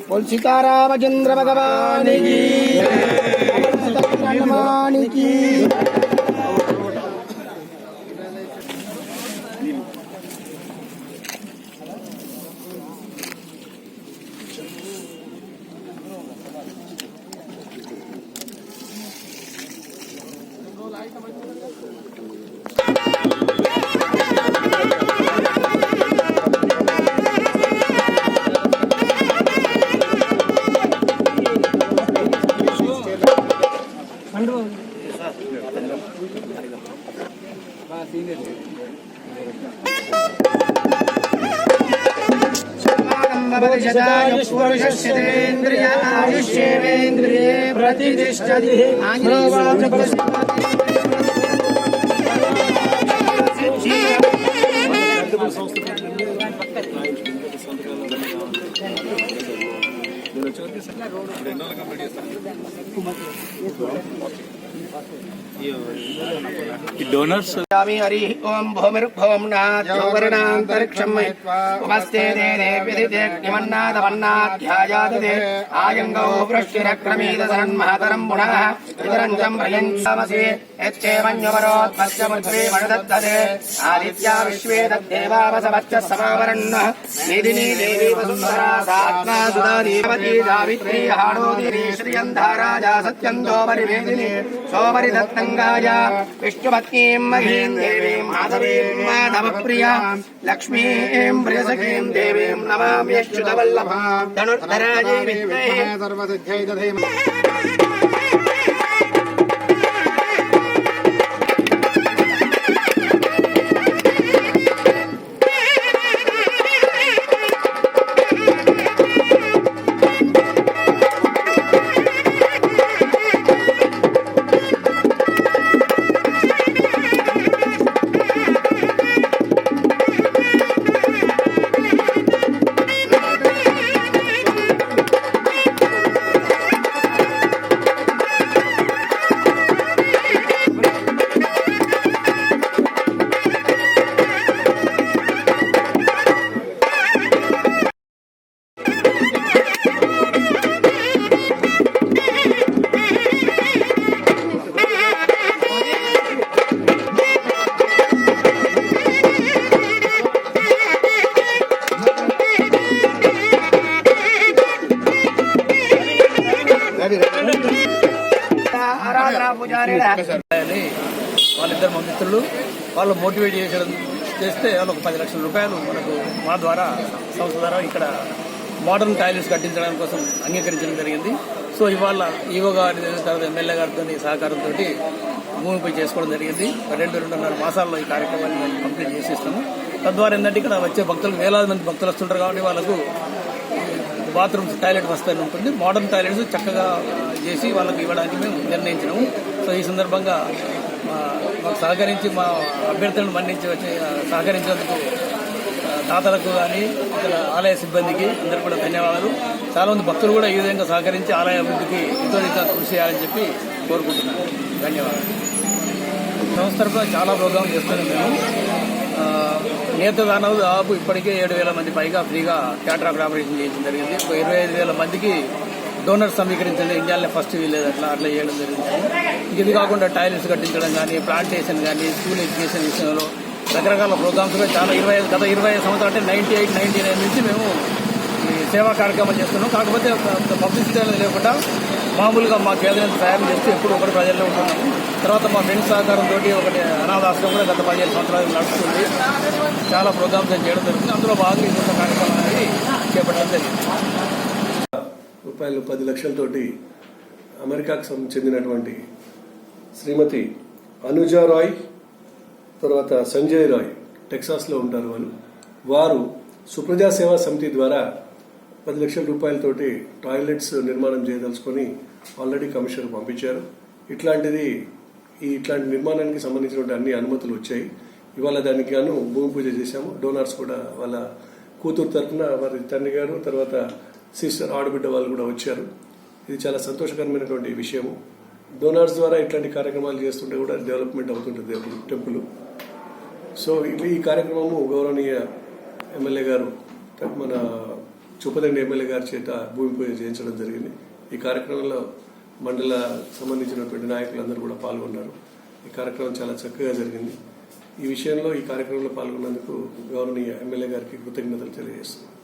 बोल सीतारामचंद्र भगवान की आयुष्येन्द्रिये प्रतिष्ठति डोनर्स हरि ओम भूमिर्भुवं नाद्यौवर्णान्तरिक्षं उपस्थे देने विदिते किमन्नादवन्नाध्यायादते आयङ्गौ वृष्टिरक्रमीद सन्महतरं पुनः इतरञ्चं भयञ्चामसि यच्चेवन्यवरोत्पस्य मुद्रे मणदद्धते आदित्या विश्वे तद्देवावसवच्च समावरन्नः मेदिनी देवी वसुन्धरा सात्मा सुधा देवती सावित्री हाडोदिनी श्रियन्धाराजा सत्यन्तो परिवेदिनी सोमरि दत्तङ्गाया विष्णुपत्नीं महीं देवीं माधवीं माधवप्रिया लक्ष्मीं प्रियसखीं देवीं नमाम्यच्युतवल्लभां धनुर्धरायै विद्महे सर्वसिद्ध्यै धीमहि। వాళ్ళిద్దరు మా మిత్రులు వాళ్ళు మోటివేట్ చేస్తే వాళ్ళకు 10 లక్షల రూపాయలు మనకు మా ద్వారా సంస్థ ద్వారా ఇక్కడ మోడర్న్ టాయిలెట్స్ కట్టించడం కోసం అంగీకరించడం జరిగింది. సో ఇవాళ ఈవో గారి తర్వాత ఎమ్మెల్యే గారితో సహకారంతో భూమిపై చేసుకోవడం జరిగింది. 2-2.5 మాసాల్లో ఈ కార్యక్రమాన్ని మేము కంప్లీట్ చేసేస్తాము. తద్వారా ఏంటంటే ఇక్కడ వచ్చే భక్తులు వేలాది మంది భక్తులు వస్తుంటారు కాబట్టి వాళ్ళకు బాత్రూమ్స్ టాయిలెట్ వస్తూనే ఉంటుంది. మోడర్న్ టాయిలెట్స్ చక్కగా చేసి వాళ్ళకి ఇవ్వడానికి మేము నిర్ణయించినాము. సో ఈ సందర్భంగా మాకు సహకరించి మా అభ్యర్థులను మన్నించి వచ్చి సహకరించేందుకు దాతలకు కానీ ఇక్కడ ఆలయ సిబ్బందికి అందరూ కూడా ధన్యవాదాలు. చాలామంది భక్తులు కూడా ఈ విధంగా సహకరించి ఆలయ అభివృద్ధికి ఎంతో కృషి చేయాలని చెప్పి కోరుకుంటున్నాను. ధన్యవాదాలు. సంస్థ తరఫున చాలా ప్రోగ్రాం చేస్తున్నాం మేము. నేతదానం దాదాపు ఇప్పటికే 7,000 మంది పైగా ఫ్రీగా క్యాటరాక్ట్ ఆపరేషన్ చేయించడం జరిగింది. 25,000 మందికి డోనర్ సమీకరించండి, ఇండియాలో ఫస్ట్ వీలేదు అట్లా చేయడం జరిగింది. ఇది కాకుండా టాయిలెట్స్ కట్టించడం కానీ, ప్లాంటేషన్ కానీ, స్కూల్ ఎడ్యుకేషన్ విషయంలో రకరకాల ప్రోగ్రామ్స్ చాలా గత 25 సంవత్సరాలు అంటే 98, 99 నుంచి మేము ఈ సేవా కార్యక్రమాలు చేస్తున్నాం. కాకపోతే పబ్లిసిటీ అనేది లేకుండా మామూలుగా మా కేంద్రం సాయం చేస్తూ ఎప్పుడు ఒకటి ప్రజల్లో ఉంటున్నాము. తర్వాత మా ఫ్రెండ్స్ సహకారంతో ఒకటి అనాథాశ్రమం కూడా గత 15 సంవత్సరాలు నడుస్తుంది. చాలా ప్రోగ్రామ్స్ చేయడం జరుగుతుంది. అందులో భాగంగా ఈ కొత్త కార్యక్రమం అనేది చేపట్టడం జరిగింది. రూపాయలు 10 లక్షలతోటి అమెరికాకు చెందినటువంటి శ్రీమతి అనుజా రాయ్, తర్వాత సంజయ్ రాయ్, టెక్సాస్లో ఉంటారు వారు సుప్రజా సేవా సమితి ద్వారా 10 లక్షల రూపాయలతోటి టాయిలెట్స్ నిర్మాణం చేయదలుచుకొని ఆల్రెడీ కమిషనర్ పంపించారు. ఇట్లాంటి నిర్మాణానికి సంబంధించినటువంటి అన్ని అనుమతులు వచ్చాయి. ఇవాళ దానికి గాను భూమి పూజ చేశాము. డోనార్స్ కూడా వాళ్ళ కూతురు తరఫున వారి తండ్రి గారు, తర్వాత సిస్టర్ ఆడబిడ్డ వాళ్ళు కూడా వచ్చారు. ఇది చాలా సంతోషకరమైనటువంటి విషయము. డోనార్స్ ద్వారా ఇట్లాంటి కార్యక్రమాలు చేస్తుంటే కూడా డెవలప్మెంట్ అవుతుంటుంది టెంపుల్. సో ఈ కార్యక్రమము గౌరవనీయ ఎమ్మెల్యే గారు, మన చూపదండి ఎమ్మెల్యే గారి చేత భూమి పూజ చేయించడం జరిగింది. ఈ కార్యక్రమంలో మండల సంబంధించినటువంటి నాయకులందరూ కూడా పాల్గొన్నారు. ఈ కార్యక్రమం చాలా చక్కగా జరిగింది. ఈ విషయంలో ఈ కార్యక్రమంలో పాల్గొన్నందుకు గౌరవనీయ ఎమ్మెల్యే గారికి కృతజ్ఞతలు తెలియజేస్తున్నాను.